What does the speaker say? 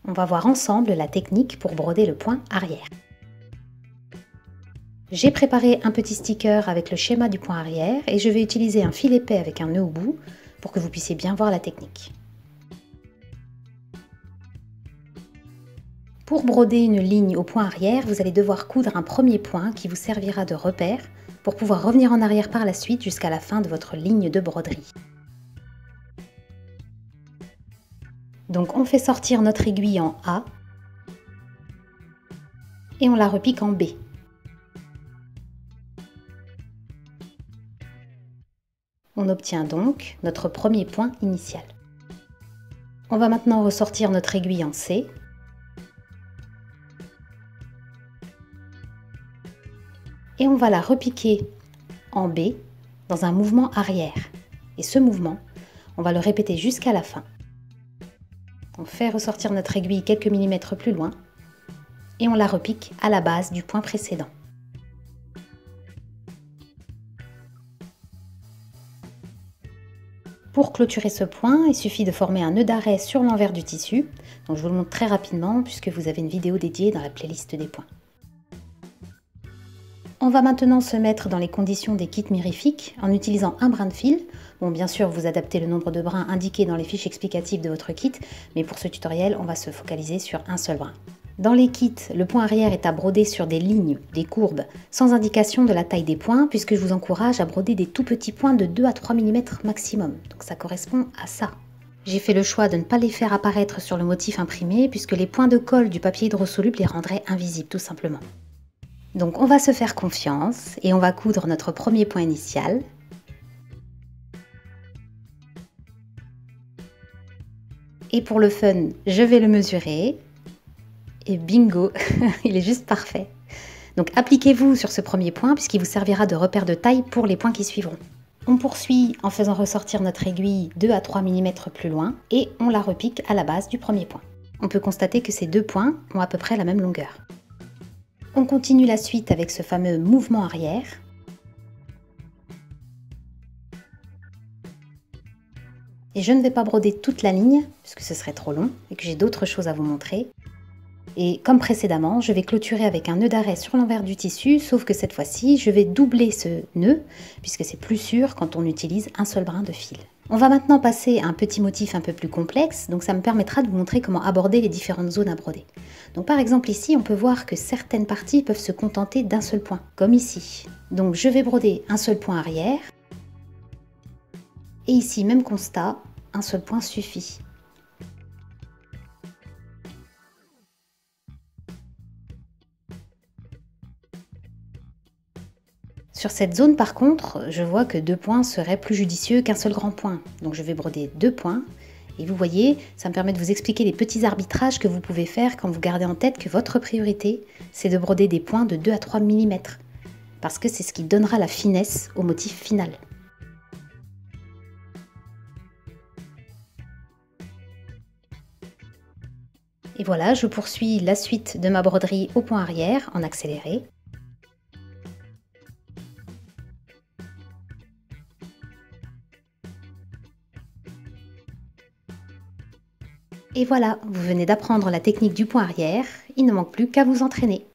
On va voir ensemble la technique pour broder le point arrière. J'ai préparé un petit sticker avec le schéma du point arrière et je vais utiliser un fil épais avec un nœud au bout pour que vous puissiez bien voir la technique. Pour broder une ligne au point arrière, vous allez devoir coudre un premier point qui vous servira de repère pour pouvoir revenir en arrière par la suite jusqu'à la fin de votre ligne de broderie. Donc on fait sortir notre aiguille en A et on la repique en B. On obtient donc notre premier point initial. On va maintenant ressortir notre aiguille en C. Et on va la repiquer en B dans un mouvement arrière. Et ce mouvement, on va le répéter jusqu'à la fin. On fait ressortir notre aiguille quelques millimètres plus loin et on la repique à la base du point précédent. Pour clôturer ce point, il suffit de former un nœud d'arrêt sur l'envers du tissu. Donc je vous le montre très rapidement puisque vous avez une vidéo dédiée dans la playlist des points. On va maintenant se mettre dans les conditions des kits mirifiques en utilisant un brin de fil. Bon, bien sûr, vous adaptez le nombre de brins indiqués dans les fiches explicatives de votre kit, mais pour ce tutoriel, on va se focaliser sur un seul brin. Dans les kits, le point arrière est à broder sur des lignes, des courbes, sans indication de la taille des points, puisque je vous encourage à broder des tout petits points de 2 à 3 mm maximum. Donc ça correspond à ça. J'ai fait le choix de ne pas les faire apparaître sur le motif imprimé, puisque les points de colle du papier hydrosoluble les rendraient invisibles, tout simplement. Donc on va se faire confiance et on va coudre notre premier point initial. Et pour le fun, je vais le mesurer. Et bingo, il est juste parfait. Donc appliquez-vous sur ce premier point puisqu'il vous servira de repère de taille pour les points qui suivront. On poursuit en faisant ressortir notre aiguille 2 à 3 mm plus loin et on la repique à la base du premier point. On peut constater que ces deux points ont à peu près la même longueur. On continue la suite avec ce fameux mouvement arrière. Et je ne vais pas broder toute la ligne, puisque ce serait trop long et que j'ai d'autres choses à vous montrer. Et comme précédemment, je vais clôturer avec un nœud d'arrêt sur l'envers du tissu, sauf que cette fois-ci, je vais doubler ce nœud, puisque c'est plus sûr quand on utilise un seul brin de fil. On va maintenant passer à un petit motif un peu plus complexe, donc ça me permettra de vous montrer comment aborder les différentes zones à broder. Donc par exemple ici, on peut voir que certaines parties peuvent se contenter d'un seul point, comme ici. Donc je vais broder un seul point arrière, et ici, même constat, un seul point suffit. Sur cette zone par contre, je vois que 2 points seraient plus judicieux qu'un seul grand point. Donc je vais broder 2 points. Et vous voyez, ça me permet de vous expliquer les petits arbitrages que vous pouvez faire quand vous gardez en tête que votre priorité, c'est de broder des points de 2 à 3 mm. Parce que c'est ce qui donnera la finesse au motif final. Et voilà, je poursuis la suite de ma broderie au point arrière en accéléré. Et voilà, vous venez d'apprendre la technique du point arrière, il ne manque plus qu'à vous entraîner.